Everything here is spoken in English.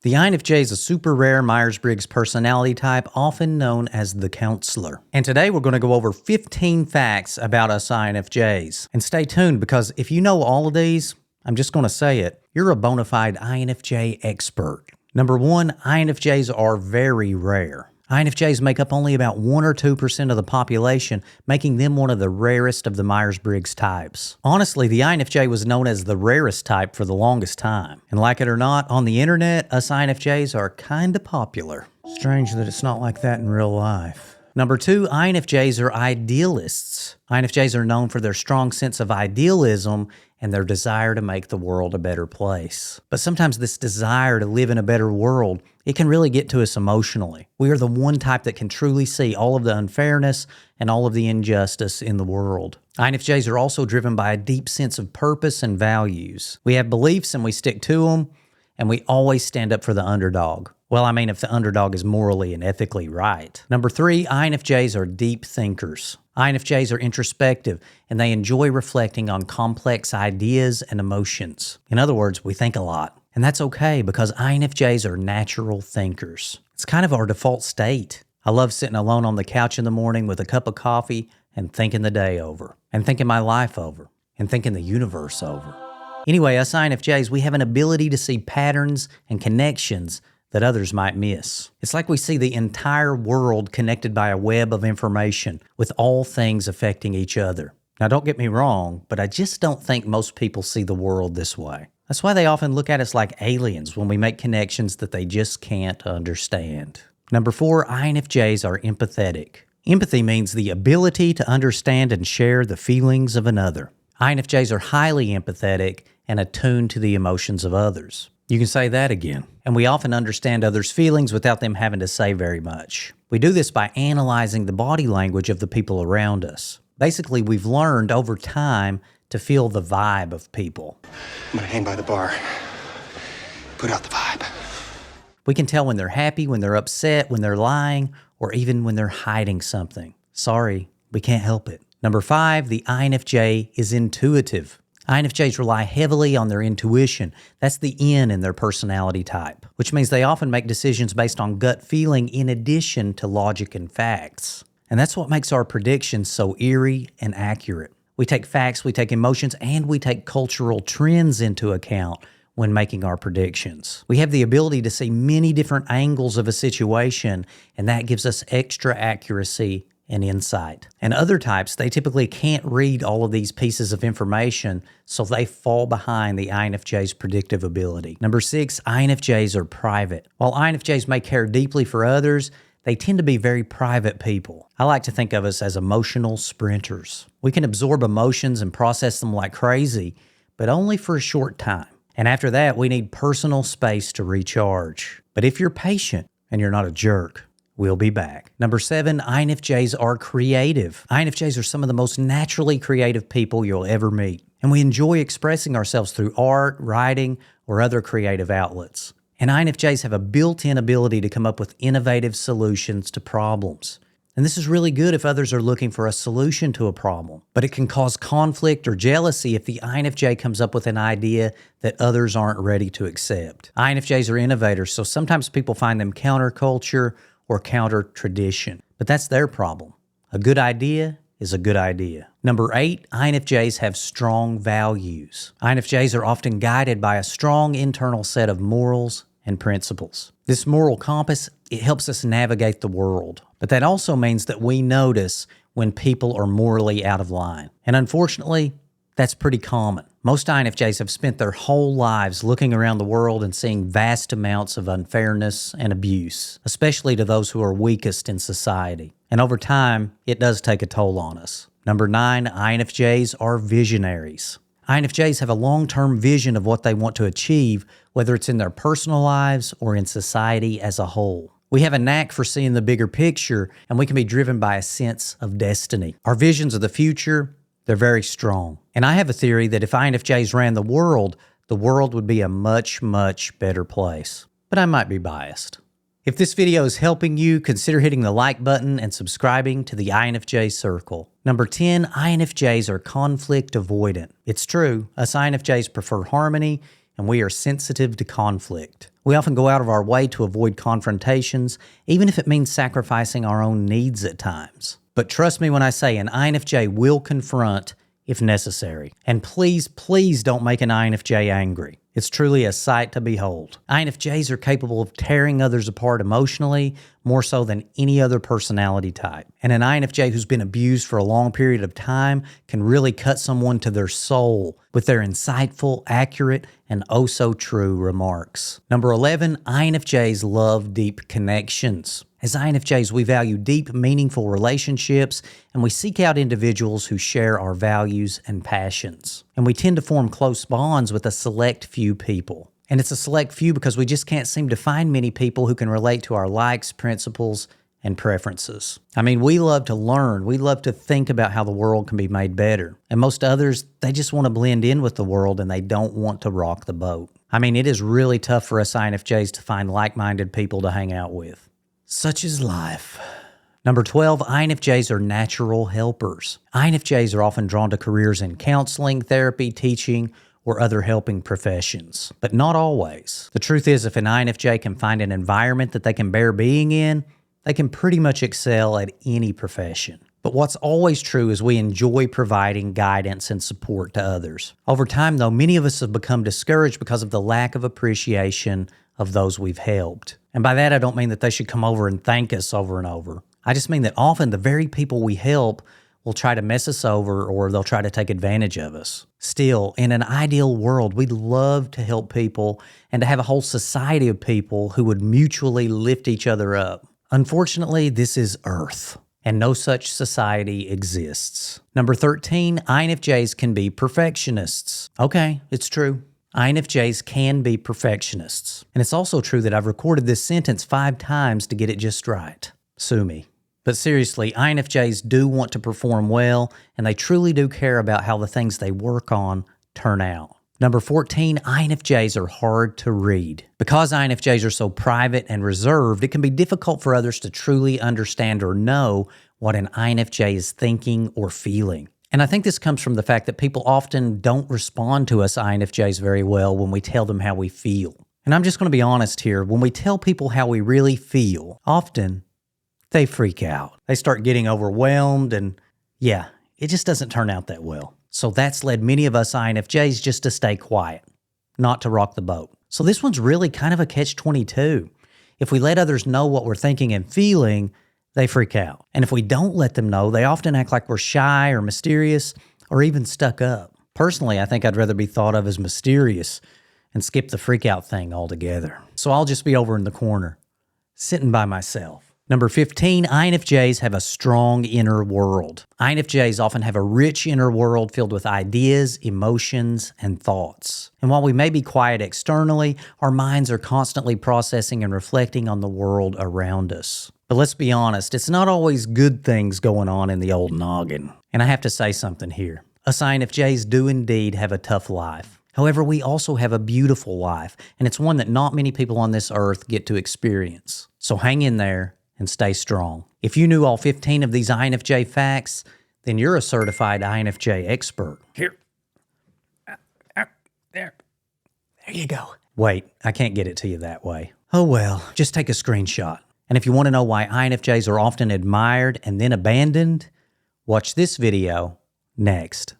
The INFJ is a super rare Myers-Briggs personality type, often known as the counselor. And today we're going to go over 15 facts about us INFJs. And stay tuned, because if you know all of these, I'm just going to say it, you're a bona fide INFJ expert. Number one, INFJs are very rare. INFJs make up only about 1 or 2% of the population, making them one of the rarest of the Myers-Briggs types. Honestly, the INFJ was known as the rarest type for the longest time. And like it or not, on the internet, us INFJs are kinda popular. Strange that it's not like that in real life. Number two, INFJs are idealists. INFJs are known for their strong sense of idealism and their desire to make the world a better place. But sometimes this desire to live in a better world, it can really get to us emotionally. We are the one type that can truly see all of the unfairness and all of the injustice in the world. INFJs are also driven by a deep sense of purpose and values. We have beliefs and we stick to them, and we always stand up for the underdog. Well, I mean, if the underdog is morally and ethically right. Number three, INFJs are deep thinkers. INFJs are introspective, and they enjoy reflecting on complex ideas and emotions. In other words, we think a lot. And that's okay, because INFJs are natural thinkers. It's kind of our default state. I love sitting alone on the couch in the morning with a cup of coffee and thinking the day over, and thinking my life over, and thinking the universe over. Anyway, us INFJs, we have an ability to see patterns and connections that others might miss. It's like we see the entire world connected by a web of information, with all things affecting each other. Now, don't get me wrong, but I just don't think most people see the world this way. That's why they often look at us like aliens when we make connections that they just can't understand. Number four, INFJs are empathetic. Empathy means the ability to understand and share the feelings of another. INFJs are highly empathetic and attuned to the emotions of others. You can say that again. And we often understand others' feelings without them having to say very much. We do this by analyzing the body language of the people around us. Basically, we've learned over time to feel the vibe of people. I'm gonna hang by the bar. Put out the vibe. We can tell when they're happy, when they're upset, when they're lying, or even when they're hiding something. Sorry, we can't help it. Number five, the INFJ is intuitive. INFJs rely heavily on their intuition. That's the N in their personality type, which means they often make decisions based on gut feeling in addition to logic and facts. And that's what makes our predictions so eerie and accurate. We take facts, we take emotions, and we take cultural trends into account when making our predictions. We have the ability to see many different angles of a situation, and that gives us extra accuracy and insight. And other types, they typically can't read all of these pieces of information, so they fall behind the INFJ's predictive ability. Number six, INFJs are private. While INFJs may care deeply for others, they tend to be very private people. I like to think of us as emotional sprinters. We can absorb emotions and process them like crazy, but only for a short time. And after that, we need personal space to recharge. But if you're patient and you're not a jerk, we'll be back. Number seven, INFJs are creative. INFJs are some of the most naturally creative people you'll ever meet. And we enjoy expressing ourselves through art, writing, or other creative outlets. And INFJs have a built-in ability to come up with innovative solutions to problems. And this is really good if others are looking for a solution to a problem. But it can cause conflict or jealousy if the INFJ comes up with an idea that others aren't ready to accept. INFJs are innovators, so sometimes people find them counterculture or counter-tradition. But that's their problem. A good idea is a good idea. Number eight, INFJs have strong values. INFJs are often guided by a strong internal set of morals and principles. This moral compass, it helps us navigate the world. But that also means that we notice when people are morally out of line. And unfortunately, that's pretty common. Most INFJs have spent their whole lives looking around the world and seeing vast amounts of unfairness and abuse, especially to those who are weakest in society. And over time, it does take a toll on us. Number nine, INFJs are visionaries. INFJs have a long-term vision of what they want to achieve, whether it's in their personal lives or in society as a whole. We have a knack for seeing the bigger picture, and we can be driven by a sense of destiny. Our visions of the future, they're very strong. And I have a theory that if INFJs ran the world would be a much, much better place. But I might be biased. If this video is helping you, consider hitting the like button and subscribing to the INFJ Circle. Number 10, INFJs are conflict avoidant. It's true, us INFJs prefer harmony, and we are sensitive to conflict. We often go out of our way to avoid confrontations, even if it means sacrificing our own needs at times. But trust me when I say an INFJ will confront if necessary. And please, please don't make an INFJ angry. It's truly a sight to behold. INFJs are capable of tearing others apart emotionally, more so than any other personality type. And an INFJ who's been abused for a long period of time can really cut someone to their soul with their insightful, accurate, and oh so true remarks. Number 11, INFJs love deep connections. As INFJs, we value deep, meaningful relationships, and we seek out individuals who share our values and passions. And we tend to form close bonds with a select few people. And it's a select few because we just can't seem to find many people who can relate to our likes, principles, and preferences. I mean, we love to learn. We love to think about how the world can be made better. And most others, they just want to blend in with the world and they don't want to rock the boat. I mean, it is really tough for us INFJs to find like-minded people to hang out with. Such is life. Number 12, INFJs are natural helpers. INFJs are often drawn to careers in counseling, therapy, teaching, or other helping professions, but not always. The truth is, if an INFJ can find an environment that they can bear being in, they can pretty much excel at any profession. But what's always true is we enjoy providing guidance and support to others. Over time, though, many of us have become discouraged because of the lack of appreciation of those we've helped. And by that, I don't mean that they should come over and thank us over and over. I just mean that often the very people we help will try to mess us over or they'll try to take advantage of us. Still, in an ideal world, we'd love to help people and to have a whole society of people who would mutually lift each other up. Unfortunately, this is Earth, and no such society exists. Number 13, INFJs can be perfectionists. Okay, it's true. INFJs can be perfectionists. And it's also true that I've recorded this sentence 5 times to get it just right. Sue me. But seriously, INFJs do want to perform well, and they truly do care about how the things they work on turn out. Number 14, INFJs are hard to read. Because INFJs are so private and reserved, it can be difficult for others to truly understand or know what an INFJ is thinking or feeling. And I think this comes from the fact that people often don't respond to us INFJs very well when we tell them how we feel. And I'm just going to be honest here. When we tell people how we really feel, often they freak out. They start getting overwhelmed and yeah, it just doesn't turn out that well. So that's led many of us INFJs just to stay quiet, not to rock the boat. So this one's really kind of a catch-22. If we let others know what we're thinking and feeling, they freak out. And if we don't let them know, they often act like we're shy or mysterious or even stuck up. Personally, I think I'd rather be thought of as mysterious and skip the freak out thing altogether. So I'll just be over in the corner, sitting by myself. Number 15, INFJs have a strong inner world. INFJs often have a rich inner world filled with ideas, emotions, and thoughts. And while we may be quiet externally, our minds are constantly processing and reflecting on the world around us. But let's be honest, it's not always good things going on in the old noggin. And I have to say something here. Us INFJs do indeed have a tough life. However, we also have a beautiful life, and it's one that not many people on this earth get to experience. So hang in there and stay strong. If you knew all 15 of these INFJ facts, then you're a certified INFJ expert. Here. There. There you go. Wait, I can't get it to you that way. Oh well, just take a screenshot. And if you want to know why INFJs are often admired and then abandoned, watch this video next.